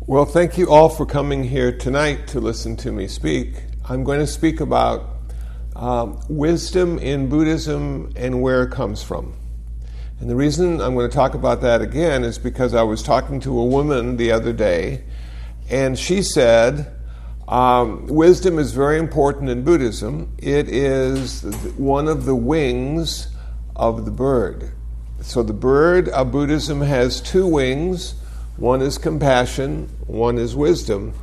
Well, thank you all for coming here tonight to listen to me speak. I'm going to speak about wisdom in Buddhism and where it comes from. And the reason I'm going to talk about that again is because I was talking to a woman the other day, and she said, wisdom is very important in Buddhism. It is one of the wings of the bird. So the bird of Buddhism has two wings. One is compassion, one is wisdom.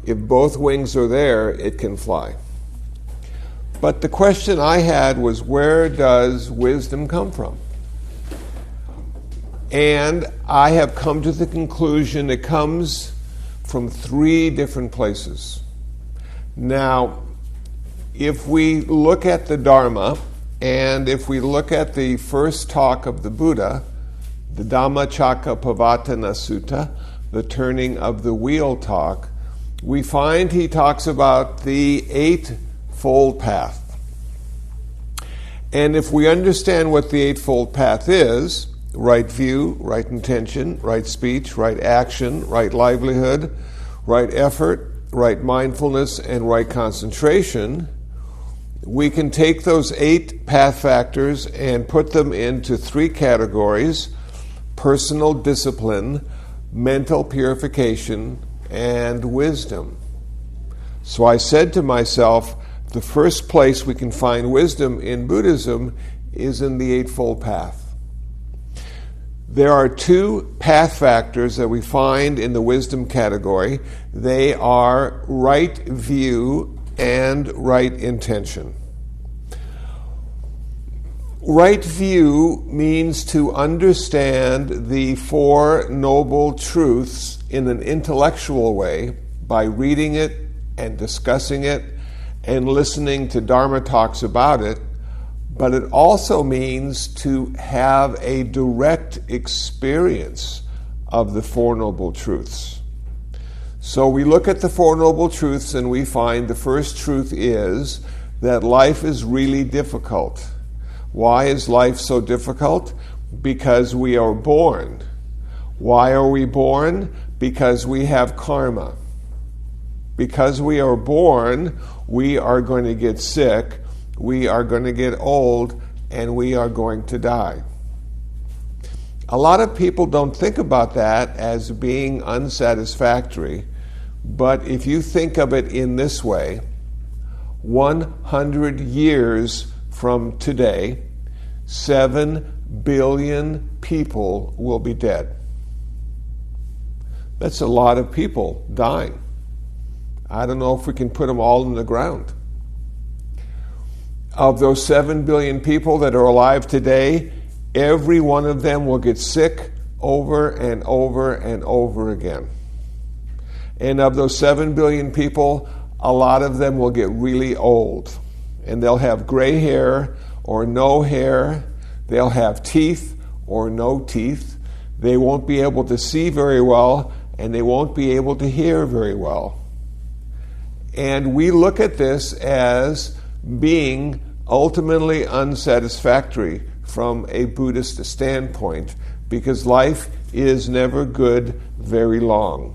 If both wings are there, it can fly. But the question I had was, where does wisdom come from? And I have come to the conclusion it comes from three different places. Now, if we look at the Dharma, and if we look at the first talk of the Buddha, the Dhammacakkappavattana Sutta, the turning of the wheel talk, we find he talks about the Eightfold Path. And if we understand what the Eightfold Path is, right view, right intention, right speech, right action, right livelihood, right effort, right mindfulness, and right concentration, we can take those 8 path factors and put them into 3 categories: personal discipline, mental purification, and wisdom. So I said to myself, the first place we can find wisdom in Buddhism is in the Eightfold Path. There are 2 path factors that we find in the wisdom category. They are right view and right intention. Right view means to understand the 4 noble truths in an intellectual way by reading it and discussing it and listening to Dharma talks about it, but it also means to have a direct experience of the 4 noble truths. So we look at the 4 noble truths and we find the first truth is that life is really difficult. Why is life so difficult? Because we are born. Why are we born? Because we have karma. Because we are born, we are going to get sick, we are going to get old, and we are going to die. A lot of people don't think about that as being unsatisfactory, but if you think of it in this way, 100 years from today, 7 billion people will be dead. That's a lot of people dying. I don't know if we can put them all in the ground. Of those 7 billion people that are alive today, every one of them will get sick over and over and over again. And of those 7 billion people, a lot of them will get really old. And they'll have gray hair or no hair. They'll have teeth or no teeth. They won't be able to see very well, and they won't be able to hear very well. And we look at this as being ultimately unsatisfactory from a Buddhist standpoint, because life is never good very long.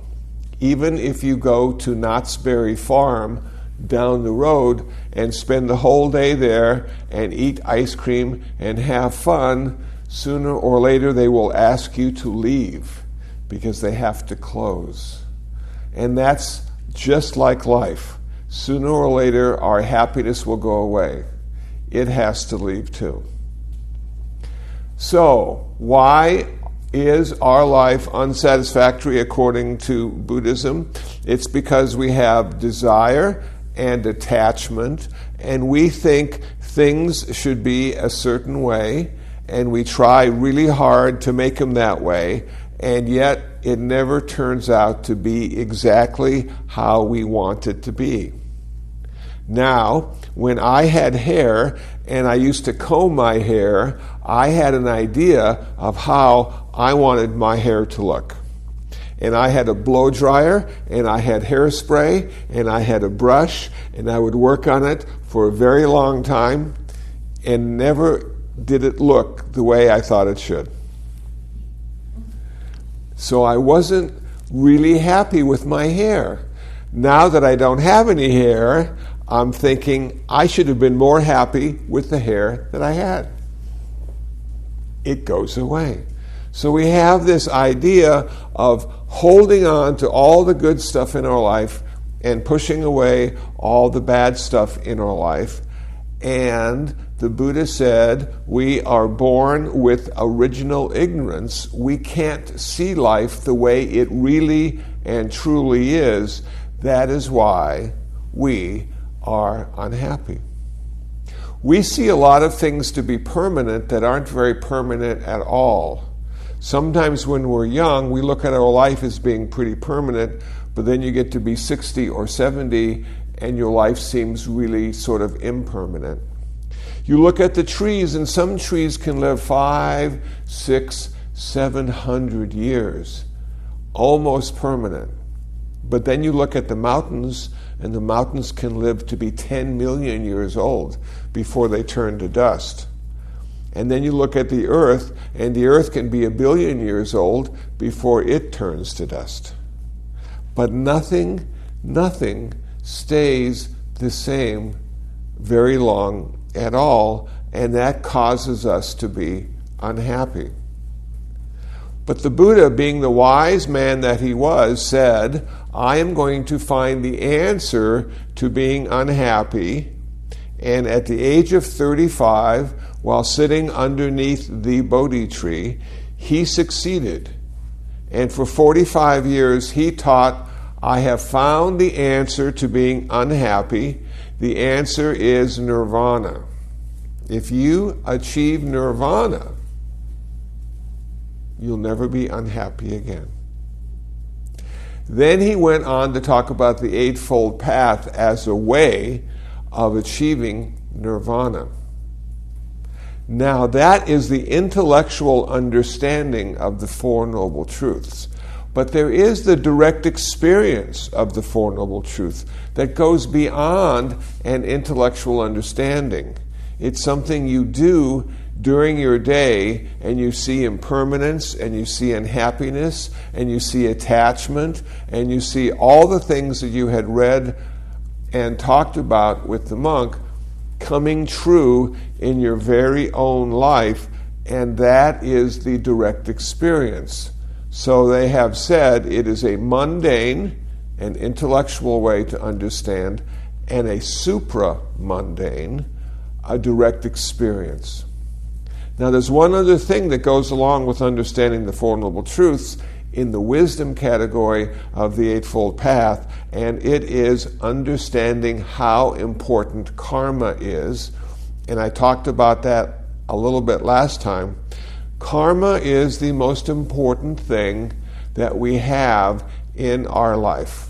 Even if you go to Knott's Berry Farm down the road and spend the whole day there and eat ice cream and have fun, sooner or later they will ask you to leave because they have to close. And that's just like life. Sooner or later our happiness will go away. It has to leave too. So, why is our life unsatisfactory according to Buddhism? It's because we have desire and attachment, and we think things should be a certain way, and we try really hard to make them that way, and yet it never turns out to be exactly how we want it to be. Now, when I had hair and I used to comb my hair, I had an idea of how I wanted my hair to look. And I had a blow dryer, and I had hairspray, and I had a brush, and I would work on it for a very long time, and never did it look the way I thought it should. So I wasn't really happy with my hair. Now that I don't have any hair, I'm thinking I should have been more happy with the hair that I had. It goes away. So we have this idea of holding on to all the good stuff in our life and pushing away all the bad stuff in our life. And the Buddha said we are born with original ignorance. We can't see life the way it really and truly is. That is why we are unhappy. We see a lot of things to be permanent that aren't very permanent at all. Sometimes when we're young, we look at our life as being pretty permanent, but then you get to be 60 or 70 and your life seems really sort of impermanent. You look at the trees, and some trees can live 500, 600, 700 years, almost permanent. But then you look at the mountains, and the mountains can live to be 10 million years old before they turn to dust. And then you look at the earth, and the earth can be 1 billion years old before it turns to dust. But nothing stays the same very long at all, and that causes us to be unhappy. But the Buddha, being the wise man that he was, said, I am going to find the answer to being unhappy. And at the age of 35, while sitting underneath the Bodhi tree, he succeeded. And for 45 years, he taught, I have found the answer to being unhappy. The answer is nirvana. If you achieve nirvana, you'll never be unhappy again. Then he went on to talk about the Eightfold Path as a way of achieving nirvana. Now that is the intellectual understanding of the Four Noble Truths. But there is the direct experience of the Four Noble Truths that goes beyond an intellectual understanding. It's something you do during your day, and you see impermanence, and you see unhappiness, and you see attachment, and you see all the things that you had read and talked about with the monk coming true in your very own life, and that is the direct experience. So they have said it is a mundane and intellectual way to understand, and a supra-mundane, a direct experience. Now there's one other thing that goes along with understanding the Four Noble Truths in the wisdom category of the Eightfold Path, and it is understanding how important karma is. And I talked about that a little bit last time. Karma is the most important thing that we have in our life.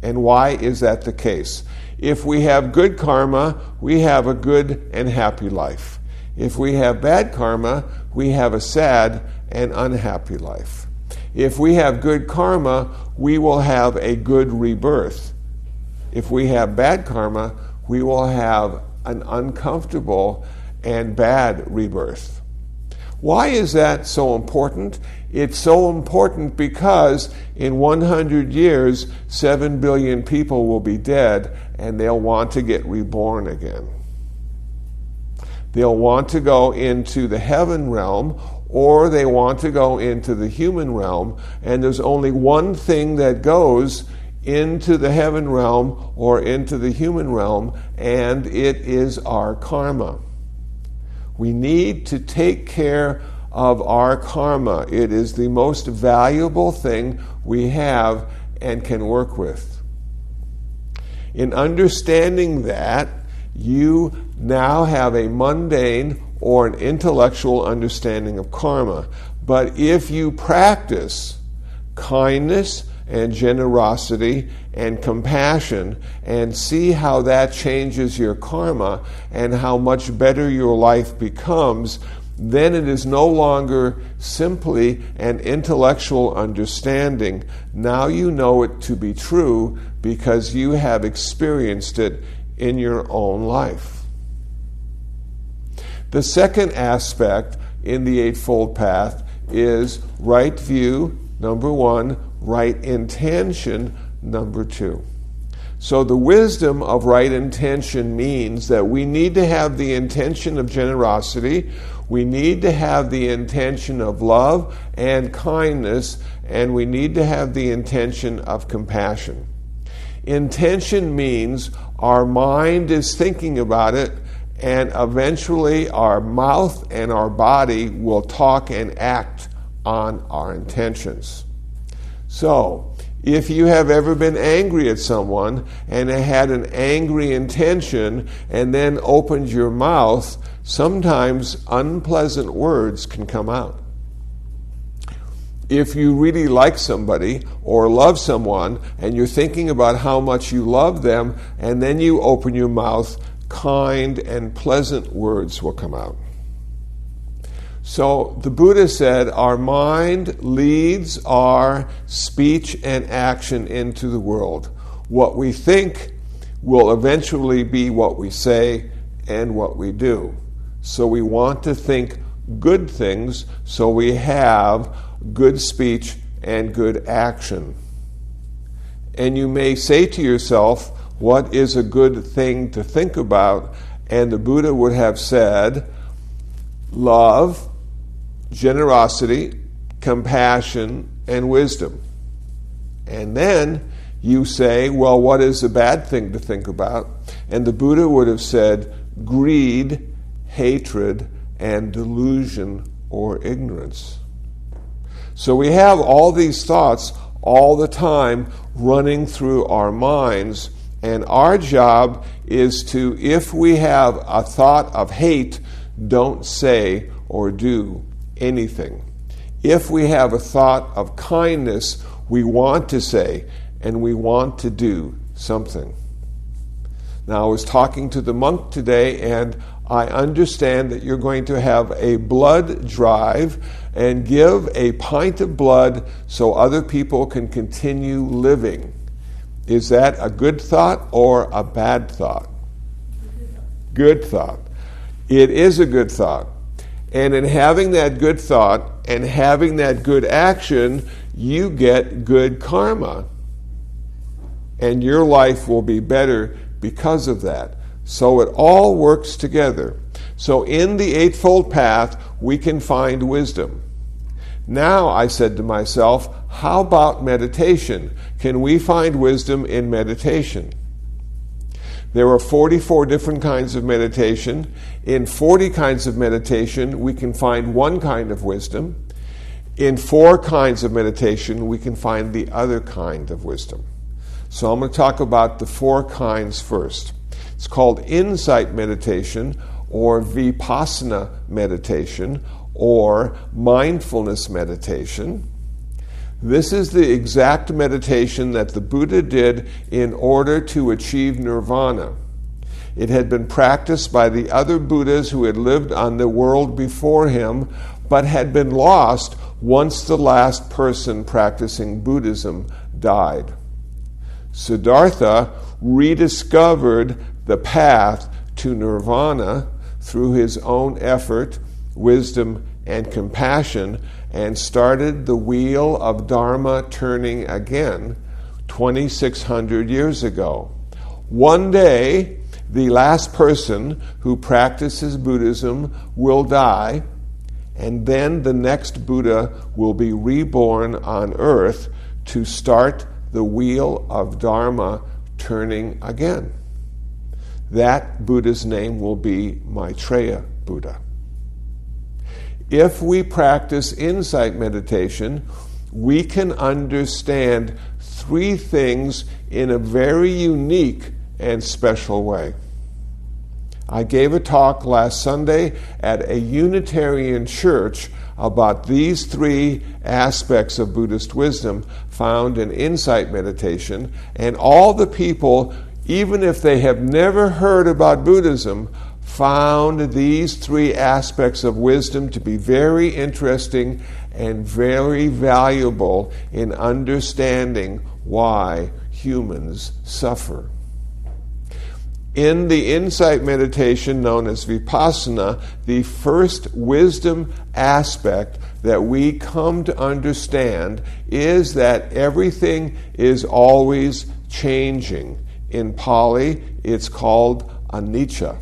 And why is that the case? If we have good karma, we have a good and happy life. If we have bad karma, we have a sad and unhappy life. If we have good karma, we will have a good rebirth. If we have bad karma, we will have an uncomfortable and bad rebirth. Why is that so important? It's so important because in 100 years, 7 billion people will be dead, and they'll want to get reborn again. They'll want to go into the heaven realm, or they want to go into the human realm, and there's only one thing that goes into the heaven realm or into the human realm, and it is our karma. We need to take care of our karma. It is the most valuable thing we have and can work with. In understanding that, you now have a mundane or an intellectual understanding of karma. But if you practice kindness and generosity and compassion and see how that changes your karma and how much better your life becomes, then it is no longer simply an intellectual understanding. Now you know it to be true because you have experienced it in your own life. The second aspect in the Eightfold Path is right view number one, right intention, number two. So the wisdom of right intention means that we need to have the intention of generosity, we need to have the intention of love and kindness, and we need to have the intention of compassion. Intention means our mind is thinking about it, and eventually our mouth and our body will talk and act on our intentions. So, if you have ever been angry at someone and had an angry intention and then opened your mouth, sometimes unpleasant words can come out. If you really like somebody or love someone and you're thinking about how much you love them and then you open your mouth, kind and pleasant words will come out. So the Buddha said our mind leads our speech and action into the world. What we think will eventually be what we say and what we do. So we want to think good things so we have good speech and good action. And you may say to yourself, what is a good thing to think about? And the Buddha would have said, love, generosity, compassion, and wisdom. And then you say, well, what is a bad thing to think about? And the Buddha would have said, greed, hatred, and delusion or ignorance. So we have all these thoughts all the time running through our minds, and our job is to, if we have a thought of hate, don't say or do anything. If we have a thought of kindness, we want to say and we want to do something. Now, I was talking to the monk today, and I understand that you're going to have a blood drive and give a pint of blood so other people can continue living. Is that a good thought or a bad thought? Good thought. It is a good thought. And in having that good thought and having that good action, you get good karma. And your life will be better because of that. So it all works together. So in the Eightfold Path, we can find wisdom. Now, I said to myself, how about meditation? Can we find wisdom in meditation? There are 44 different kinds of meditation. In 40 kinds of meditation, we can find one kind of wisdom. In 4 kinds of meditation, we can find the other kind of wisdom. So I'm going to talk about the 4 kinds first. It's called insight meditation, or vipassana meditation, or mindfulness meditation. This is the exact meditation that the Buddha did in order to achieve nirvana. It had been practiced by the other Buddhas who had lived on the world before him, but had been lost once the last person practicing Buddhism died. Siddhartha rediscovered the path to nirvana through his own effort, wisdom, and compassion, and started the wheel of Dharma turning again 2,600 years ago. One day, the last person who practices Buddhism will die, and then the next Buddha will be reborn on earth to start the wheel of Dharma turning again. That Buddha's name will be Maitreya Buddha. If we practice insight meditation, we can understand 3 things in a very unique and special way. I gave a talk last Sunday at a Unitarian church about these 3 aspects of Buddhist wisdom found in insight meditation, and all the people, even if they have never heard about Buddhism, found these 3 aspects of wisdom to be very interesting and very valuable in understanding why humans suffer. In the insight meditation known as vipassana, the first wisdom aspect that we come to understand is that everything is always changing. In Pali, it's called anicca.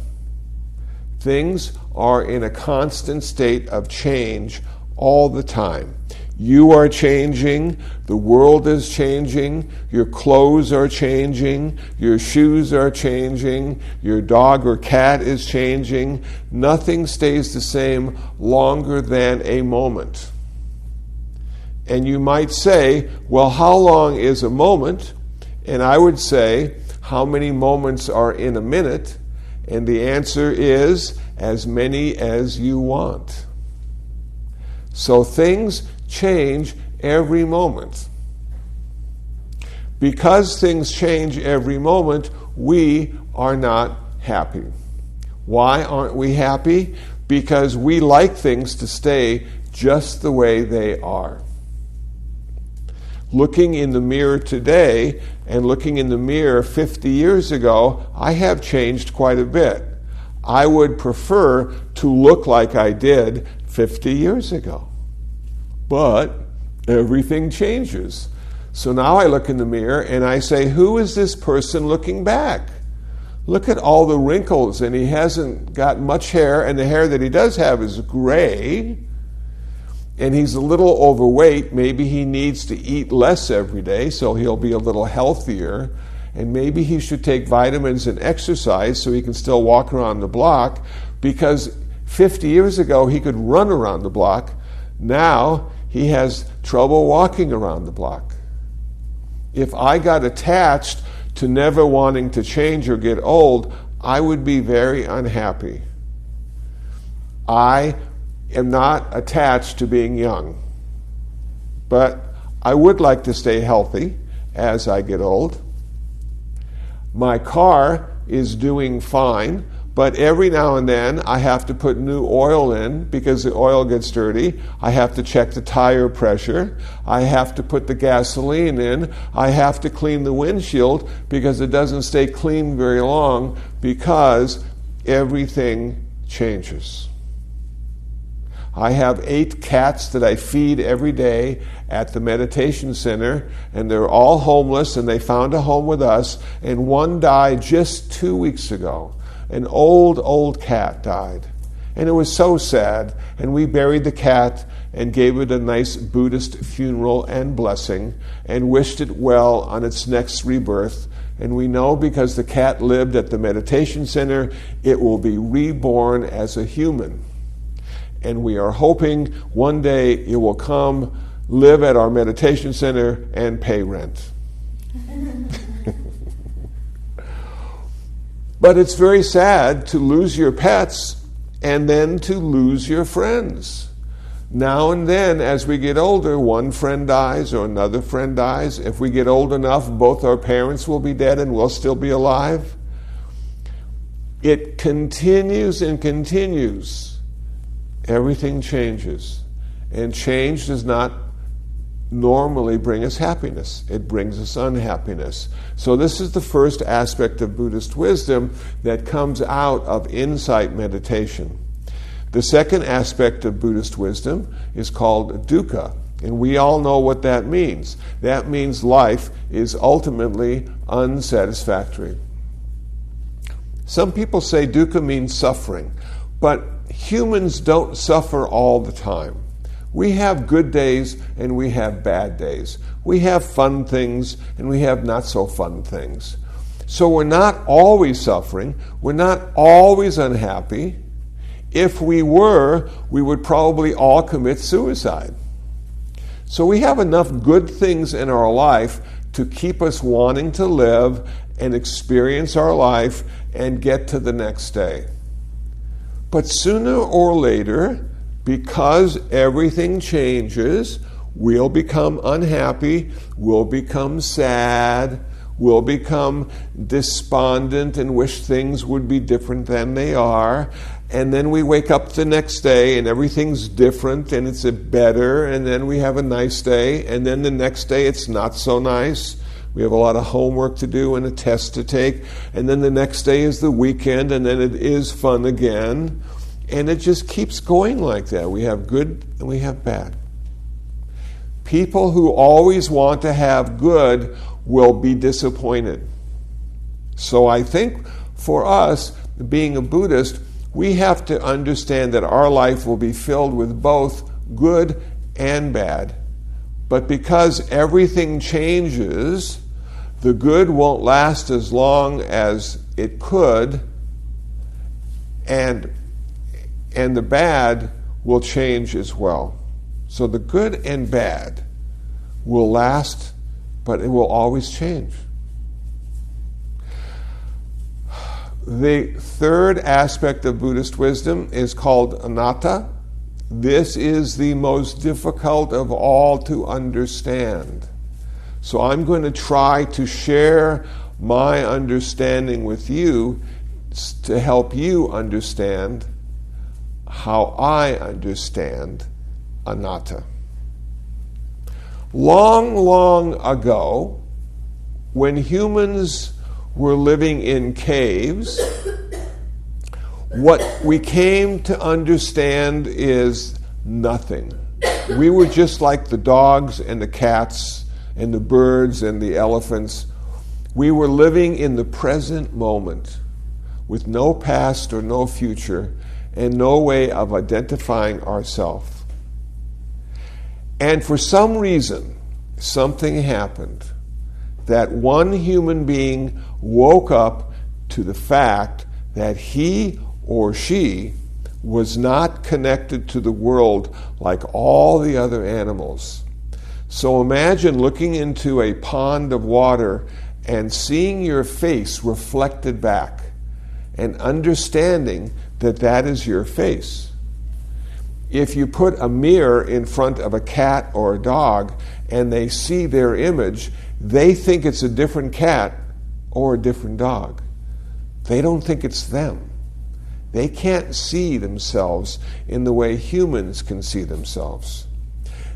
Things are in a constant state of change all the time. You are changing, the world is changing, your clothes are changing, your shoes are changing, your dog or cat is changing. Nothing stays the same longer than a moment. And you might say, well, how long is a moment? And I would say, how many moments are in a minute? And the answer is, as many as you want. So things change every moment. Because things change every moment, we are not happy. Why aren't we happy? Because we like things to stay just the way they are. Looking in the mirror today and looking in the mirror 50 years ago, I have changed quite a bit. I would prefer to look like I did 50 years ago. But everything changes. So now I look in the mirror and I say, who is this person looking back? Look at all the wrinkles, and he hasn't got much hair, and the hair that he does have is gray, and he's a little overweight. Maybe he needs to eat less every day, so he'll be a little healthier, and maybe he should take vitamins and exercise so he can still walk around the block, because 50 years ago he could run around the block. Now he has trouble walking around the block. If I got attached to never wanting to change or get old, I would be very unhappy. I am not attached to being young, but I would like to stay healthy as I get old. My car is doing fine, but every now and then I have to put new oil in because the oil gets dirty. I have to check the tire pressure. I have to put the gasoline in. I have to clean the windshield because it doesn't stay clean very long because everything changes. I have 8 cats that I feed every day at the meditation center, and they're all homeless, and they found a home with us, and one died just 2 weeks ago. An old cat died. And it was so sad. And we buried the cat and gave it a nice Buddhist funeral and blessing and wished it well on its next rebirth. And we know because the cat lived at the meditation center, it will be reborn as a human. And we are hoping one day it will come, live at our meditation center, and pay rent. But it's very sad to lose your pets and then to lose your friends. Now and then, as we get older, one friend dies or another friend dies. If we get old enough, both our parents will be dead and we'll still be alive. It continues and continues. Everything changes. And change does not normally bring us happiness. It brings us unhappiness. So this is the first aspect of Buddhist wisdom that comes out of insight meditation. The second aspect of Buddhist wisdom is called dukkha, and we all know what that means. That means life is ultimately unsatisfactory. Some people say dukkha means suffering, but humans don't suffer all the time. We have good days and we have bad days. We have fun things and we have not so fun things. So we're not always suffering. We're not always unhappy. If we were, we would probably all commit suicide. So we have enough good things in our life to keep us wanting to live and experience our life and get to the next day. But sooner or later, because everything changes, we'll become unhappy, we'll become sad, we'll become despondent and wish things would be different than they are. And then we wake up the next day and everything's different and it's better, and then we have a nice day, and then the next day it's not so nice. We have a lot of homework to do and a test to take, and then the next day is the weekend, and then it is fun again. And it just keeps going like that. We have good and we have bad. People who always want to have good will be disappointed. So I think for us, being a Buddhist, we have to understand that our life will be filled with both good and bad. But because everything changes, the good won't last as long as it could, and the bad will change as well. So the good and bad will last, but it will always change. The third aspect of Buddhist wisdom is called anatta. This is the most difficult of all to understand. So I'm going to try to share my understanding with you to help you understand how I understand anatta. Long, long ago, when humans were living in caves, what we came to understand is nothing. We were just like the dogs and the cats and the birds and the elephants. We were living in the present moment with no past or no future and no way of identifying ourselves. And for some reason, something happened that one human being woke up to the fact that he or she was not connected to the world like all the other animals. So imagine looking into a pond of water and seeing your face reflected back and understanding that that is your face. If you put a mirror in front of a cat or a dog and they see their image, they think it's a different cat or a different dog. They don't think it's them. They can't see themselves in the way humans can see themselves.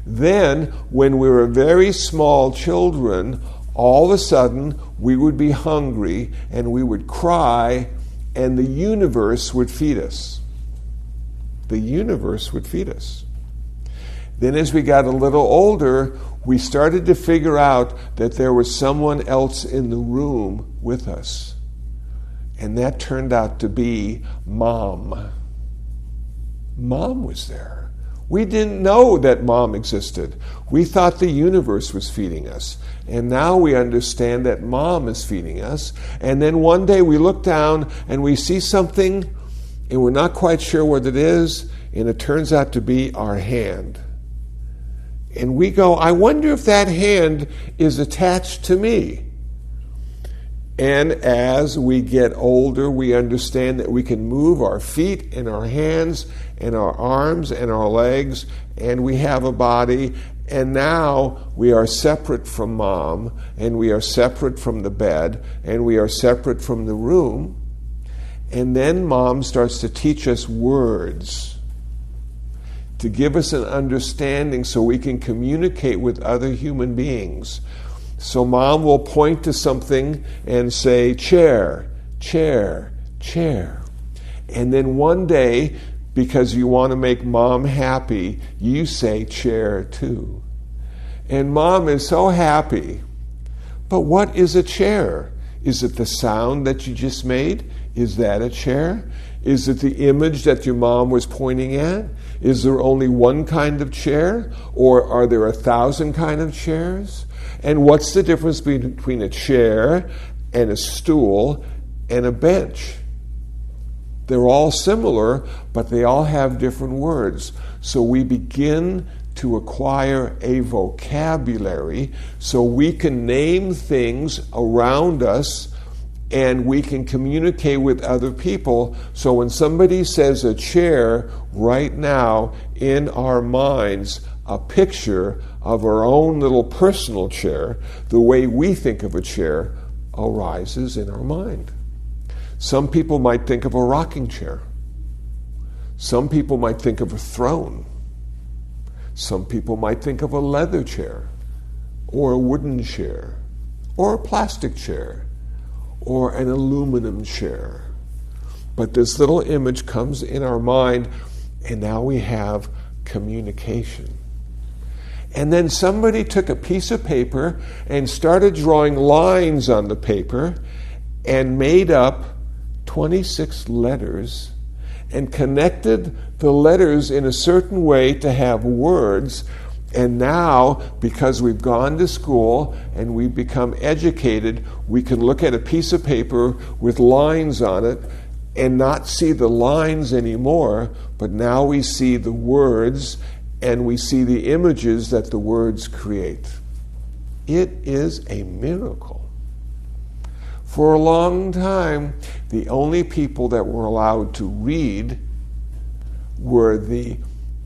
Then, when we were very small children, all of a sudden we would be hungry and we would cry and the universe would feed us. The universe would feed us. Then as we got a little older, we started to figure out that there was someone else in the room with us. And that turned out to be Mom. Mom was there. We didn't know that Mom existed. We thought the universe was feeding us. And now we understand that Mom is feeding us. And then one day we look down and we see something and we're not quite sure what it is, and it turns out to be our hand. And we go, I wonder if that hand is attached to me. And as we get older, we understand that we can move our feet and our hands and our arms and our legs, and we have a body. And now we are separate from Mom, and we are separate from the bed, and we are separate from the room. And then Mom starts to teach us words to give us an understanding so we can communicate with other human beings. So Mom will point to something and say, chair, chair, chair. And then one day, because you want to make Mom happy, you say chair too. And Mom is so happy. But what is a chair? Is it the sound that you just made? Is that a chair? Is it the image that your mom was pointing at? Is there only one kind of chair? Or are there 1,000 kind of chairs? And what's the difference between a chair and a stool and a bench? They're all similar, but they all have different words. So we begin to acquire a vocabulary so we can name things around us and we can communicate with other people. So when somebody says a chair, right now in our minds, a picture of our own little personal chair, the way we think of a chair, arises in our mind. Some people might think of a rocking chair. Some people might think of a throne. Some people might think of a leather chair, or a wooden chair, or a plastic chair, or an aluminum chair. But this little image comes in our mind, and now we have communication. And then somebody took a piece of paper and started drawing lines on the paper and made up 26 letters and connected the letters in a certain way to have words. And now, because we've gone to school and we've become educated, we can look at a piece of paper with lines on it and not see the lines anymore, but now we see the words and we see the images that the words create. It is a miracle. For a long time, the only people that were allowed to read were the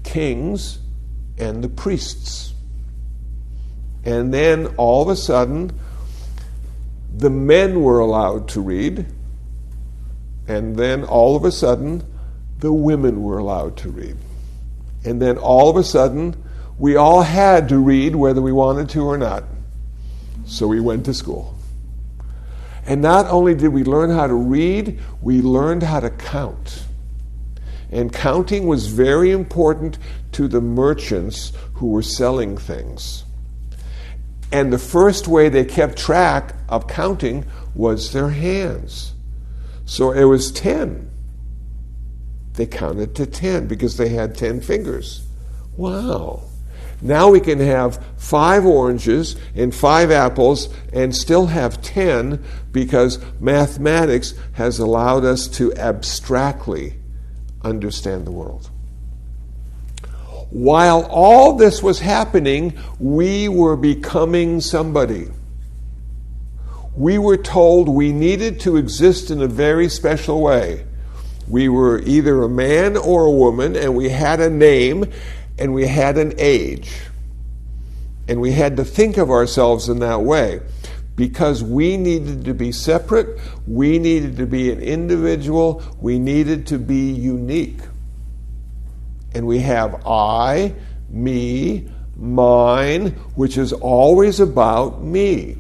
kings and the priests. And then all of a sudden, the men were allowed to read, and then all of a sudden, the women were allowed to read. And then all of a sudden, we all had to read whether we wanted to or not. So we went to school. And not only did we learn how to read, we learned how to count. And counting was very important to the merchants who were selling things. And the first way they kept track of counting was their hands. So it was 10. They counted to 10 because they had 10 fingers. Wow. Now we can have 5 oranges and 5 apples and still have 10 because mathematics has allowed us to abstractly understand the world. While all this was happening, we were becoming somebody. We were told we needed to exist in a very special way. We were either a man or a woman, and we had a name, and we had an age. And we had to think of ourselves in that way. Because we needed to be separate, we needed to be an individual, we needed to be unique. And we have I, me, mine, which is always about me.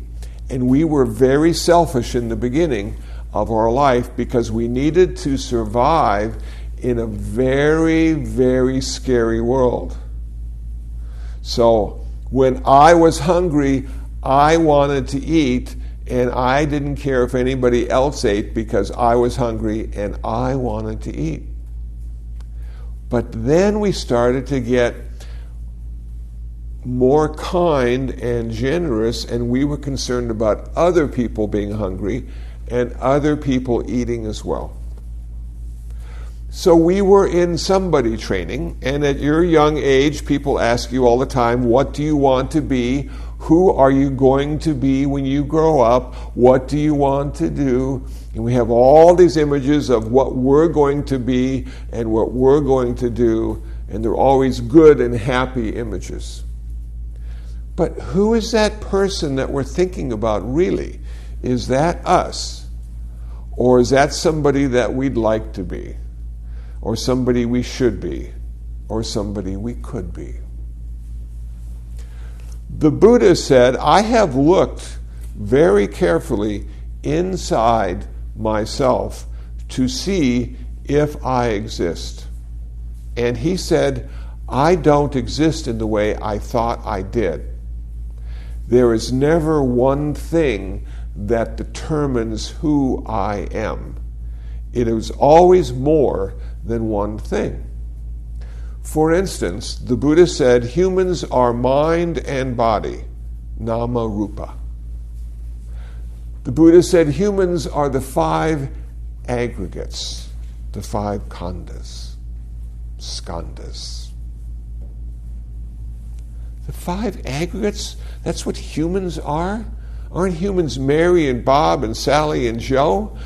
And we were very selfish in the beginning of our life because we needed to survive in a very, very scary world. So when I was hungry, I wanted to eat, and I didn't care if anybody else ate because I was hungry and I wanted to eat. But then we started to get more kind and generous, and we were concerned about other people being hungry and other people eating as well. So we were in somebody training, and at your young age, people ask you all the time, what do you want to be? Who are you going to be when you grow up? What do you want to do? And we have all these images of what we're going to be and what we're going to do, and they're always good and happy images. But who is that person that we're thinking about really? Is that us? Or is that somebody that we'd like to be? Or somebody we should be? Or somebody we could be? The Buddha said, I have looked very carefully inside myself to see if I exist. And he said, I don't exist in the way I thought I did. There is never one thing that determines who I am. It is always more than one thing. For instance, the Buddha said humans are mind and body, nama rupa. The Buddha said humans are the 5 aggregates, the 5 khandas, skandhas. The 5 aggregates, that's what humans are? Aren't humans Mary and Bob and Sally and Joe?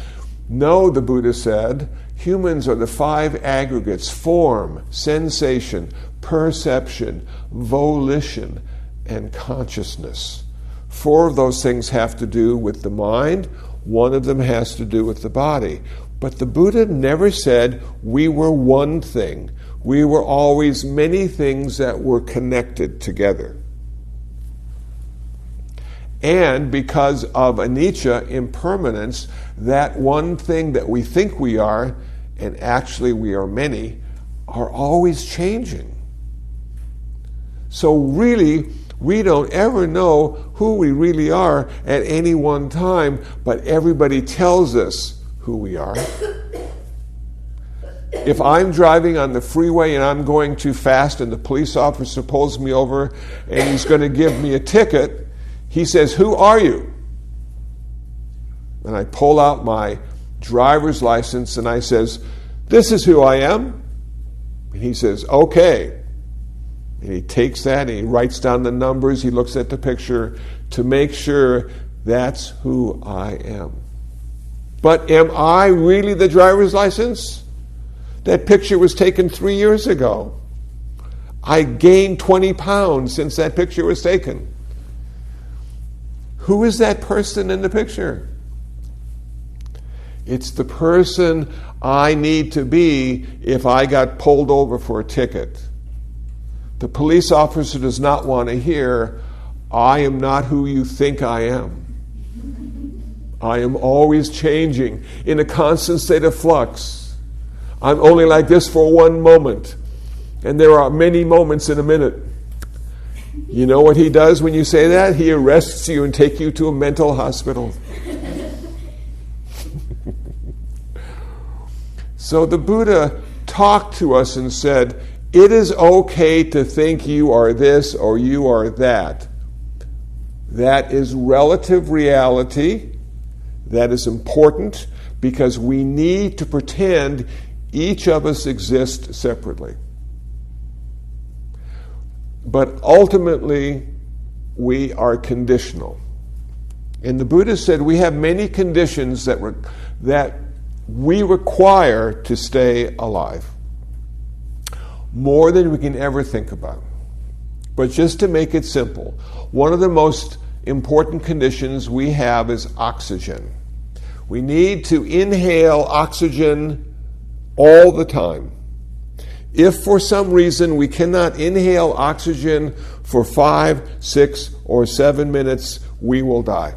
No, the Buddha said, humans are the 5 aggregates: form, sensation, perception, volition, and consciousness. 4 of those things have to do with the mind. 1 of them has to do with the body. But the Buddha never said we were one thing. We were always many things that were connected together. And because of anicca, impermanence, that one thing that we think we are and actually we are many, are always changing. So really, we don't ever know who we really are at any one time, but everybody tells us who we are. If I'm driving on the freeway and I'm going too fast and the police officer pulls me over and he's going to give me a ticket, he says, "Who are you?" And I pull out my driver's license and I says, "This is who I am." And he says, "Okay." And he takes that and he writes down the numbers, he looks at the picture to make sure that's who I am. But am I really the driver's license? That picture was taken 3 years ago. I gained 20 pounds since that picture was taken. Who is that person in the picture? It's the person I need to be if I got pulled over for a ticket. The police officer does not want to hear, "I am not who you think I am. I am always changing, in a constant state of flux. I'm only like this for one moment, and there are many moments in a minute." You know what he does when you say that? He arrests you and takes you to a mental hospital. So the Buddha talked to us and said, it is okay to think you are this or you are that. That is relative reality. That is important because we need to pretend each of us exist separately. But ultimately, we are conditional. And the Buddha said we have many conditions that we require to stay alive. More than we can ever think about. But just to make it simple, one of the most important conditions we have is oxygen. We need to inhale oxygen all the time. If for some reason we cannot inhale oxygen for 5, 6, or 7 minutes, we will die.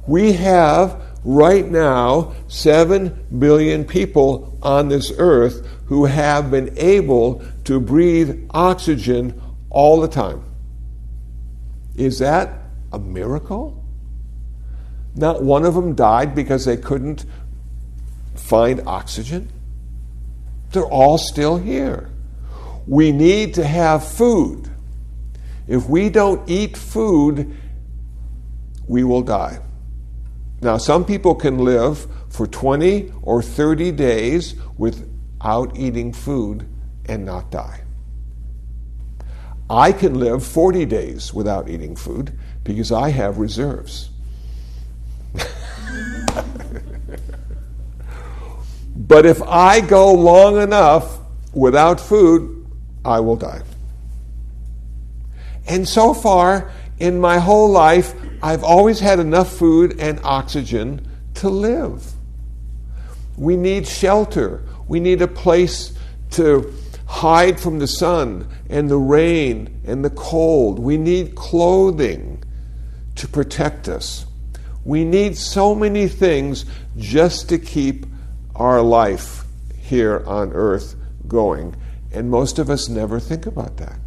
We have right now 7 billion people on this earth who have been able to breathe oxygen all the time. Is that a miracle? Not one of them died because they couldn't find oxygen. They're all still here. We need to have food. If we don't eat food, we will die. Now, some people can live for 20 or 30 days without eating food and not die. I can live 40 days without eating food because I have reserves. But if I go long enough without food, I will die. And so far, in my whole life, I've always had enough food and oxygen to live. We need shelter. We need a place to hide from the sun and the rain and the cold. We need clothing to protect us. We need so many things just to keep our life here on earth going. And most of us never think about that.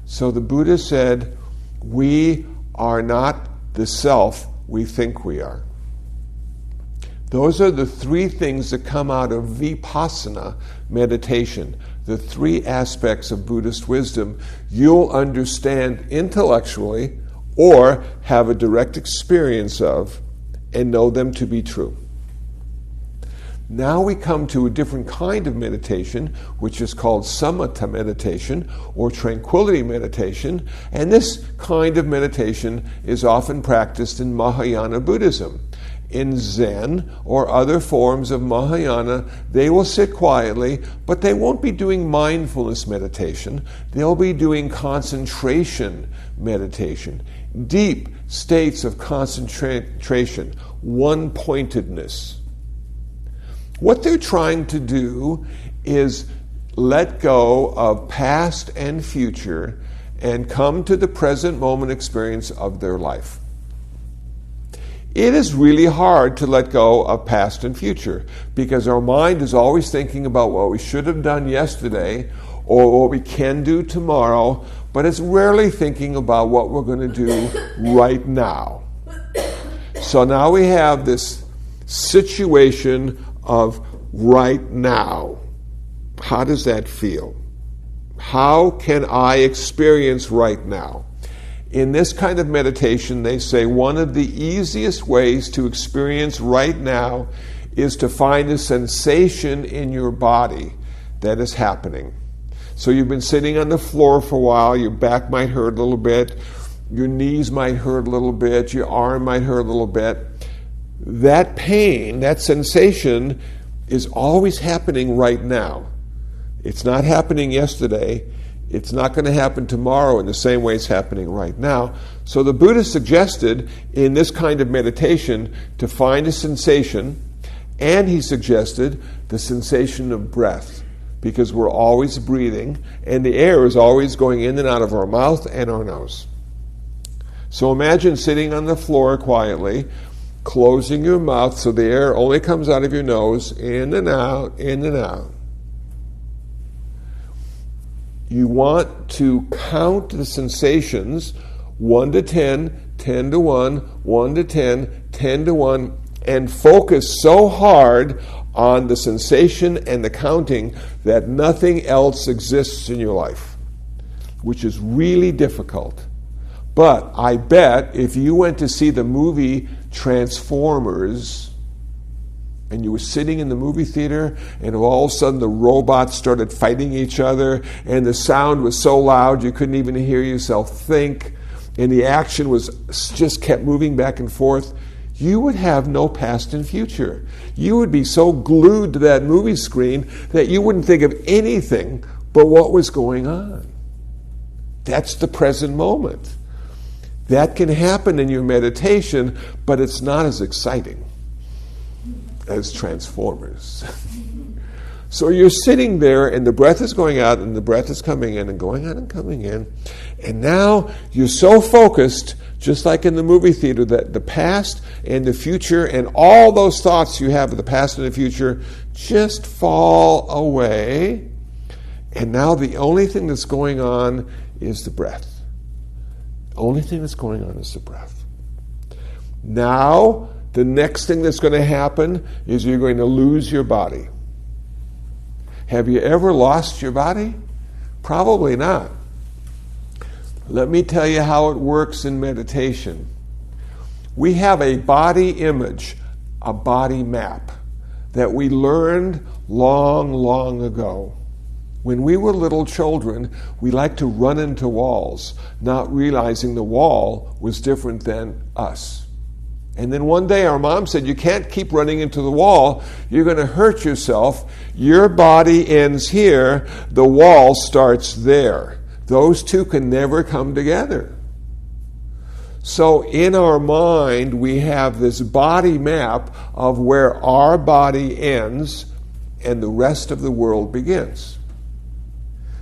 So the Buddha said, we are not the self we think we are. Those are the 3 things that come out of vipassana meditation, the 3 aspects of Buddhist wisdom you'll understand intellectually or have a direct experience of and know them to be true. Now we come to a different kind of meditation, which is called samatha meditation or tranquility meditation, and this kind of meditation is often practiced in Mahayana Buddhism. In Zen or other forms of Mahayana, they will sit quietly, but they won't be doing mindfulness meditation. They'll be doing concentration meditation, deep states of concentration, one-pointedness. What they're trying to do is let go of past and future and come to the present moment experience of their life. It is really hard to let go of past and future because our mind is always thinking about what we should have done yesterday or what we can do tomorrow, but it's rarely thinking about what we're going to do right now. So now we have this situation of right now. How does that feel? How can I experience right now? In this kind of meditation, they say one of the easiest ways to experience right now is to find a sensation in your body that is happening. So you've been sitting on the floor for a while, your back might hurt a little bit, your knees might hurt a little bit, your arm might hurt a little bit. That pain, that sensation is always happening right now. It's not happening yesterday. It's not going to happen tomorrow in the same way it's happening right now. So the Buddha suggested in this kind of meditation to find a sensation, and he suggested the sensation of breath, because we're always breathing, and the air is always going in and out of our mouth and our nose. So imagine sitting on the floor quietly, closing your mouth so the air only comes out of your nose, in and out, in and out. You want to count the sensations 1 to 10, 10 to 1, 1 to 10, 10 to 1, and focus so hard on the sensation and the counting that nothing else exists in your life, which is really difficult. But I bet if you went to see the movie Transformers, and you were sitting in the movie theater, and all of a sudden the robots started fighting each other, and the sound was so loud you couldn't even hear yourself think, and the action was just kept moving back and forth, you would have no past and future. You would be so glued to that movie screen that you wouldn't think of anything but what was going on. That's the present moment. That can happen in your meditation, but it's not as exciting as Transformers. So you're sitting there and the breath is going out and the breath is coming in and going out and coming in. And now you're so focused, just like in the movie theater, that the past and the future and all those thoughts you have of the past and the future just fall away. And now the only thing that's going on is the breath. The only thing that's going on is the breath. Now, the next thing that's going to happen is you're going to lose your body. Have you ever lost your body? Probably not. Let me tell you how it works in meditation. We have a body image, a body map, that we learned long, long ago. When we were little children, we liked to run into walls, not realizing the wall was different than us. And then one day our mom said, you can't keep running into the wall. You're going to hurt yourself. Your body ends here. The wall starts there. Those two can never come together. So in our mind, we have this body map of where our body ends and the rest of the world begins.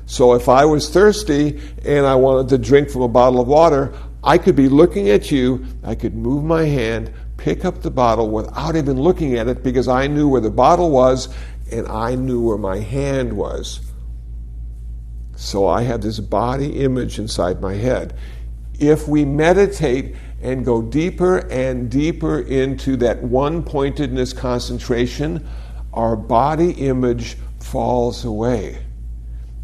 So if I was thirsty and I wanted to drink from a bottle of water, I could be looking at you, I could move my hand, pick up the bottle without even looking at it because I knew where the bottle was and I knew where my hand was. So I have this body image inside my head. If we meditate and go deeper and deeper into that one-pointedness concentration, our body image falls away.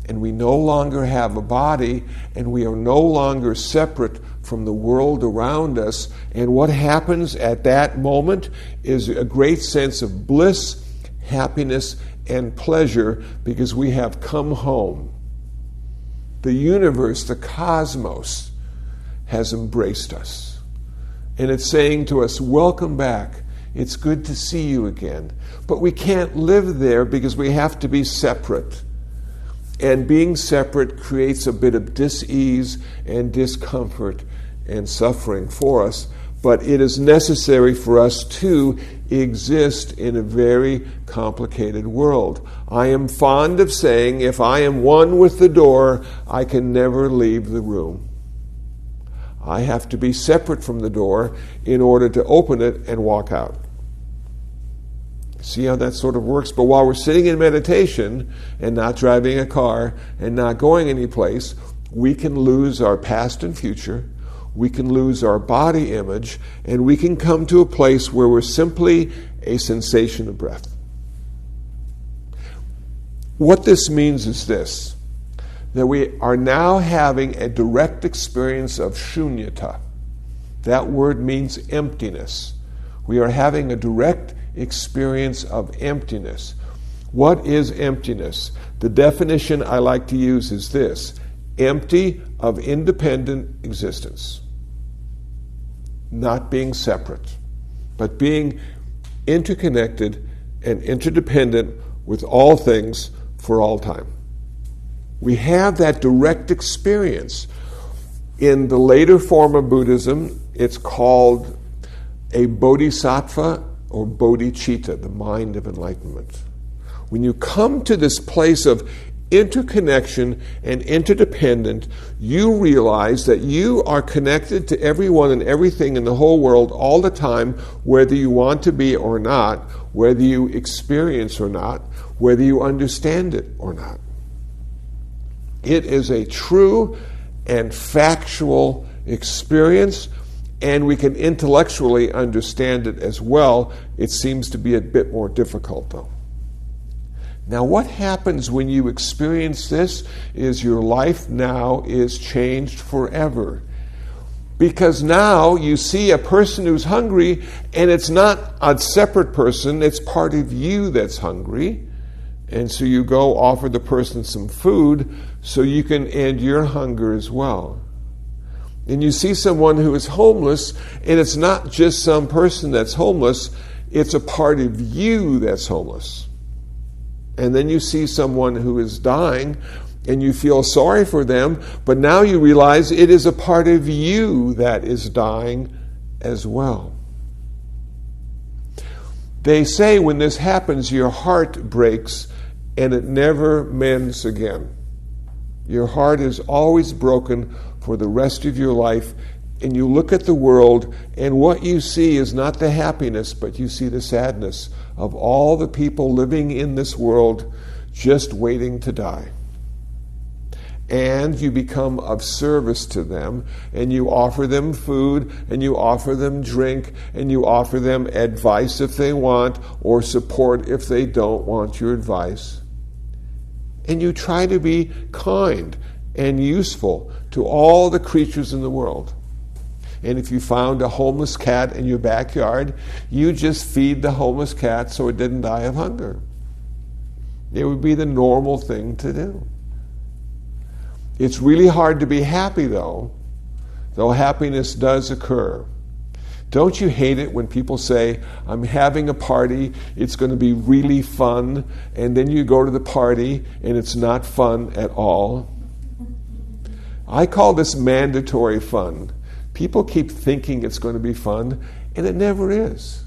And we no longer have a body, and we are no longer separate from the world around us. And what happens at that moment is a great sense of bliss, happiness, and pleasure because we have come home. The universe, the cosmos, has embraced us. And it's saying to us, welcome back. It's good to see you again. But we can't live there because we have to be separate. And being separate creates a bit of dis-ease and discomfort and suffering for us. But it is necessary for us to exist in a very complicated world. I am fond of saying, if I am one with the door, I can never leave the room. I have to be separate from the door in order to open it and walk out. See how that sort of works? But while we're sitting in meditation and not driving a car and not going anyplace, we can lose our past and future, we can lose our body image, and we can come to a place where we're simply a sensation of breath. What this means is this, that we are now having a direct experience of shunyata. That word means emptiness. We are having a direct experience of emptiness. What is emptiness? The definition I like to use is this: empty of independent existence. Not being separate, but being interconnected and interdependent with all things for all time. We have that direct experience. In the later form of Buddhism, it's called a bodhisattva or bodhicitta, the mind of enlightenment. When you come to this place of interconnection and interdependent, you realize that you are connected to everyone and everything in the whole world all the time, whether you want to be or not, whether you experience or not, whether you understand it or not. It is a true and factual experience, and we can intellectually understand it as well. It seems to be a bit more difficult, though. Now, what happens when you experience this is your life now is changed forever. Because now you see a person who's hungry, and it's not a separate person, it's part of you that's hungry. And so you go offer the person some food so you can end your hunger as well. And you see someone who is homeless, and it's not just some person that's homeless, it's a part of you that's homeless. And then you see someone who is dying, and you feel sorry for them, but now you realize it is a part of you that is dying as well. They say when this happens, your heart breaks and it never mends again. Your heart is always broken for the rest of your life, and you look at the world, and what you see is not the happiness, but you see the sadness of all the people living in this world just waiting to die. And you become of service to them, and you offer them food, and you offer them drink, and you offer them advice if they want, or support if they don't want your advice. And you try to be kind and useful to all the creatures in the world. And if you found a homeless cat in your backyard, you just feed the homeless cat so it didn't die of hunger. It would be the normal thing to do. It's really hard to be happy, though happiness does occur. Don't you hate it when people say, I'm having a party, it's going to be really fun, and then you go to the party and it's not fun at all? I call this mandatory fun. People keep thinking it's going to be fun, and it never is.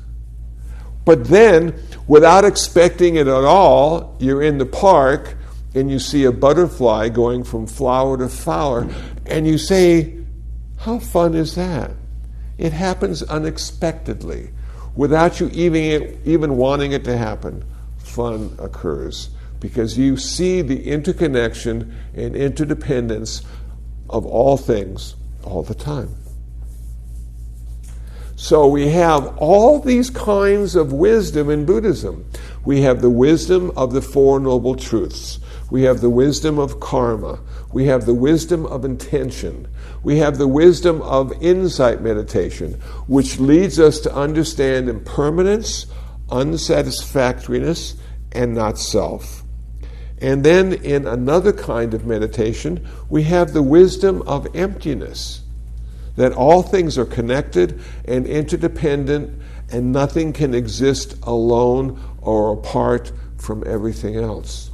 But then, without expecting it at all, you're in the park and you see a butterfly going from flower to flower, and you say, how fun is that? It happens unexpectedly, without you even wanting it to happen. Fun occurs because you see the interconnection and interdependence of all things all the time. So we have all these kinds of wisdom in Buddhism. We have the wisdom of the Four Noble Truths. We have the wisdom of karma. We have the wisdom of intention. We have the wisdom of insight meditation, which leads us to understand impermanence, unsatisfactoriness, and not self. And then in another kind of meditation, we have the wisdom of emptiness, that all things are connected and interdependent, and nothing can exist alone or apart from everything else.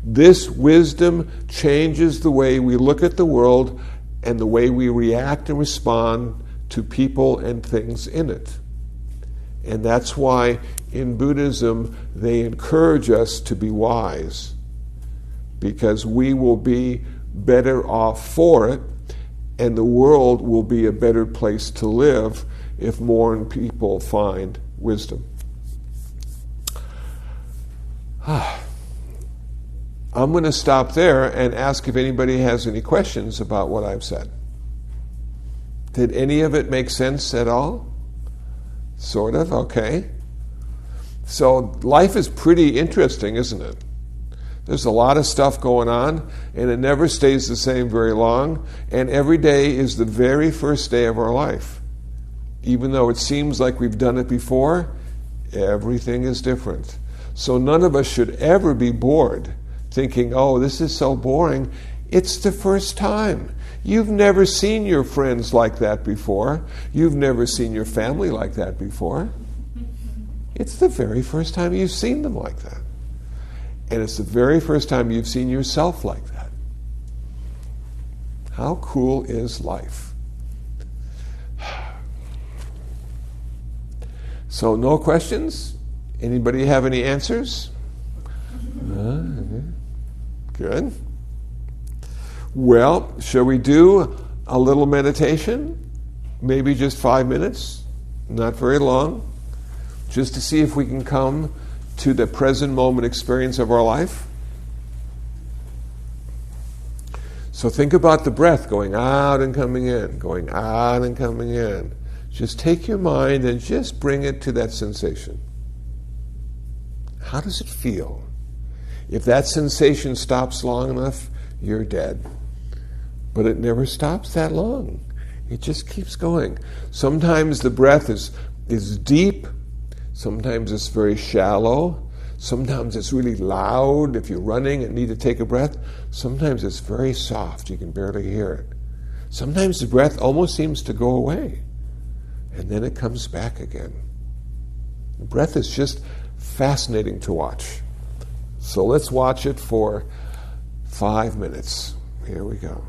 This wisdom changes the way we look at the world and the way we react and respond to people and things in it. And that's why in Buddhism they encourage us to be wise, because we will be better off for it, and the world will be a better place to live if more people find wisdom. I'm going to stop there and ask if anybody has any questions about what I've said. Did any of it make sense at all? Sort of, okay. So life is pretty interesting, isn't it? There's a lot of stuff going on, and it never stays the same very long, and every day is the very first day of our life. Even though it seems like we've done it before, everything is different. So none of us should ever be bored, thinking, oh, this is so boring. It's the first time. You've never seen your friends like that before. You've never seen your family like that before. It's the very first time you've seen them like that. And it's the very first time you've seen yourself like that. How cool is life? So, no questions? Anybody have any answers? Good. Well, shall we do a little meditation? Maybe just 5 minutes, not very long, just to see if we can come to the present moment experience of our life. So think about the breath going out and coming in, going out and coming in. Just take your mind and just bring it to that sensation. How does it feel? If that sensation stops long enough, you're dead. But it never stops that long. It just keeps going. Sometimes the breath is deep. Sometimes it's very shallow. Sometimes it's really loud if you're running and need to take a breath. Sometimes it's very soft. You can barely hear it. Sometimes the breath almost seems to go away. And then it comes back again. The breath is just fascinating to watch. So let's watch it for 5 minutes. Here we go.